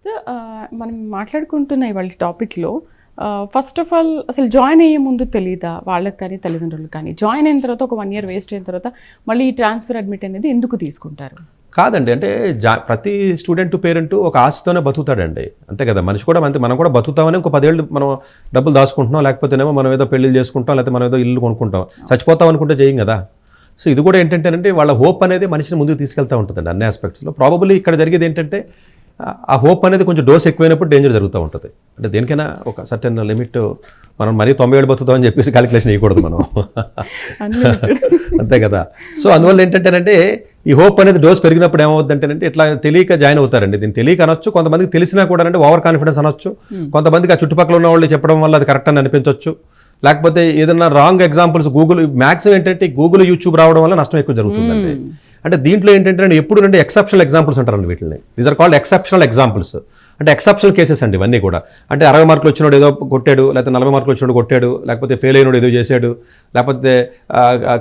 So మనం మాట్లాడుకుంటున్న ఇవాళ టాపిక్లో ఫస్ట్ ఆఫ్ ఆల్ అసలు జాయిన్ అయ్యే ముందు తెలీదా వాళ్ళకి కానీ తల్లిదండ్రులకు కానీ, జాయిన్ అయిన తర్వాత ఒక 1 year వేస్ట్ అయిన తర్వాత మళ్ళీ ఈ ట్రాన్స్ఫర్ అడ్మిట్ అనేది ఎందుకు తీసుకుంటారు? కాదండి, అంటే ప్రతి స్టూడెంట్ పేరెంట్ ఒక ఆశతోనే బతుకుతాడండి, అంతే కదా. మనిషి కూడా అంతే, మనం కూడా బతుకుతామని ఒక 10 ఏళ్ళు మనం డబ్బులు దాచుకుంటున్నాం, లేకపోతేనేమో మనం ఏదో పెళ్లిళ్ళు చేసుకుంటాం, లేకపోతే మనం ఏదో ఇల్లు కొనుక్కుంటాం, చచ్చిపోతాం అనుకుంటే చేయం కదా. సో ఇది కూడా ఏంటంటే వాళ్ళ హోప్ అనేది మనిషిని ముందుకు తీసుకెళ్తూ ఉంటుందండి అన్ని ఆస్పెక్ట్స్లో. ప్రాబబ్లీ ఇక్కడ జరిగేది ఏంటంటే ఆ హోప్ అనేది కొంచెం డోస్ ఎక్కువైనప్పుడు డేంజర్ జరుగుతూ ఉంటుంది. అంటే దేనికైనా ఒక సర్టెన్ లిమిట్, మనం మరీ 90 ఏళ్ళు బతుకుతాం అని చెప్పేసి క్యాలిక్యులేషన్ వేయకూడదు మనం, అంతే కదా. సో అందువల్ల ఏంటంటేనంటే ఈ హోప్ అనేది డోస్ పెరిగినప్పుడు ఏమవుతుందంటేనంటే ఇట్లా తెలియక జాయిన్ అవుతారండి. దీన్ని తెలియక అనొచ్చు, కొంతమందికి తెలిసినా కూడా అంటే ఓవర్ కాన్ఫిడెన్స్ అనొచ్చు, కొంతమందికి ఆ చుట్టుపక్కల ఉన్న వాళ్ళు చెప్పడం వల్ల అది కరెక్ట్ అని అనిపించవచ్చు, లేకపోతే ఏదైనా రాంగ్ ఎగ్జాంపుల్స్ గూగుల్ మ్యాక్సిమం ఏంటంటే గూగుల్ యూట్యూబ్ రావడం వల్ల నష్టం ఎక్కువ జరుగుతుందండి. అంటే దీంట్లో ఏంటంటే ఎప్పుడు అంటే ఎక్సెప్షనల్ ఎగ్జాంపుల్స్ అంటారండి వీటిని. These are called exceptional examples. అంటే ఎక్సెప్షనల్ కేసెస్ అండి ఇవన్నీ కూడా. అంటే 60 మార్కులు వచ్చినోడు ఏదో కొట్టాడు, లేకపోతే 40 మార్కులు వచ్చినోడు కొట్టాడు, లేకపోతే ఫెయిల్ అయినోడు ఏదో చేశాడు, లేకపోతే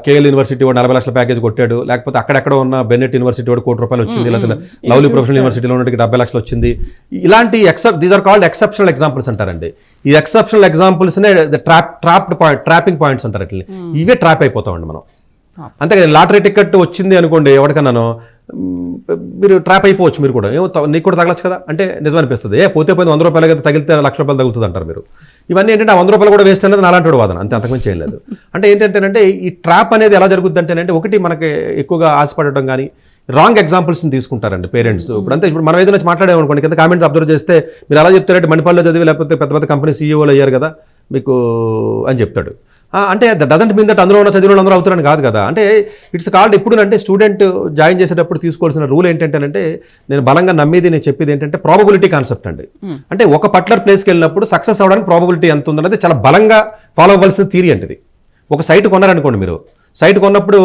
కేఎల్ యూనివర్సిటీ వాడు 40 లక్షల ప్యాకేజ్ కొట్టాడు, లేకపోతే అక్కడెక్కడ ఉన్న బెన్నెట్ యూనివర్సిటీ వాడు ₹1 కోటి వచ్చింది, లేకపోతే లవ్లీ ప్రొఫెషనల్ యూనివర్సిటీలో ఉన్నటికి 70 లక్షలు వచ్చింది. ఇలాంటి these are called exceptional examples అంటారండి. ఈ ఎక్సెప్షనల్ ఎగ్జాంపుల్స్నే ట్రాపింగ్ పాయింట్స్ అంటారు. అట్లా ఇవే ట్రాప్ అయిపోతామండి మనం. అంతే కదా. లాటరీ టికెట్ వచ్చింది అనుకోండి ఎవరికన్నాను, మీరు ట్రాప్ అయిపోవచ్చు, మీరు కూడా ఏమో నీకు కూడా తగలచ్చు కదా అంటే నిజం అనిపిస్తుంది. పోతే పోయింది ₹100 కదా, తగిలితే ₹1,00,000 తగులుతుంది అంటారు మీరు. ఇవన్నీ ఏంటంటే ఆ ₹100 కూడా వేస్ట్ అనేది నాలాంటి వాదన, అంతే, అంతకుమించి చేయలేదు. అంటే ఏంటంటే ఈ ట్రాప్ అనేది ఎలా జరుగుద్ది అంటే ఒకటి మనకి ఎక్కువగా ఆశపడటం కానీ రాంగ్ ఎగ్జాంపుల్స్ని తీసుకుంటారండి పేరెంట్స్. ఇప్పుడు మనం ఏదైనా మాట్లాడేమనుకోండి, కింద కామెంట్స్ అబ్జర్వ్ చేస్తే మీరు అలా చెప్తారంటే మణిపాల్లో చదివి లేకపోతే పెద్ద పెద్ద కంపెనీ సీఈఓలు అయ్యారు కదా మీకు అని చెప్తాడు. అంటే డజంట్ మీన్ దట్ అందులో ఉన్న చదివిన అందరూ అవుతారని కాదు కదా. అంటే ఇట్స్ కాల్డ్ ఎప్పుడు అంటే స్టూడెంట్ జాయిన్ చేసేటప్పుడు తీసుకోవాల్సిన రూల్ ఏంటంటే నేను బలంగా నమ్మేది, నేను చెప్పేది ఏంటంటే ప్రాబబిలిటీ కాన్సెప్ట్ అండి. అంటే ఒక పర్టికులర్ ప్లేస్కి వెళ్ళినప్పుడు సక్సెస్ అవ్వడానికి ప్రాబబిలిటీ ఎంత ఉందన్నది చాలా బలంగా ఫాలో అవ్వాల్సిన థియరీ అంటే ఇది. ఒక సైట్ కొన్నారనుకోండి, మీరు సైట్ కొన్నప్పుడు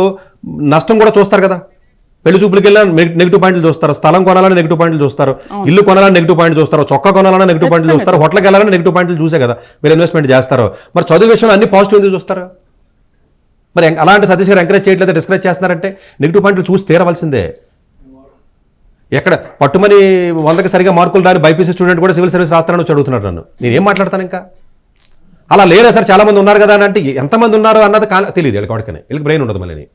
నష్టం కూడా చూస్తారు కదా. పెళ్లి చూపులకి వెళ్ళాలని నెగిటివ్ పాయింట్లు చూస్తారు, స్థలం కొనాలని నెగిటివ్ పాయింట్లు చూస్తారు, ఇల్లు కొనాలని నెగిటివ్ పాయింట్ చూస్తారు, చొక్కా కొనాలని నెగిటివ్ పాయింట్లు చూస్తారు, హోటల్కి వెళ్ళాలని నెగిటివ్ పాయింట్లు చూసే కదా మీరు ఇన్వెస్ట్మెంట్ చేస్తారు. మరి చదువు విషయంలో అన్ని పాజిటివ్ ఎందుకు చూస్తారు? మరి అలాంటి సతీష్ గారు ఎంకరేజ్ చేయట్లేదు, డిస్కరేజ్ చేస్తున్నారంటే నెగిటివ్ పాయింట్లు చూసి తీరవలసిందే. ఎక్కడ పట్టుమని 100కి సరిగా మార్కులు రాని బైపీసీ స్టూడెంట్ కూడా సివిల్ సర్వీస్ రాస్తానని చదువుతున్నాడు. నన్ను నేను ఏం మాట్లాడతాను ఇంకా? అలా లేరా సార్ చాలా మంది ఉన్నారు కదా అని అంటే ఎంతమంది ఉన్నారు అన్నది తెలియదు వీళ్ళకి, వాడికనే వీళ్ళకి బ్రెయిన్ ఉండదు మళ్ళీ.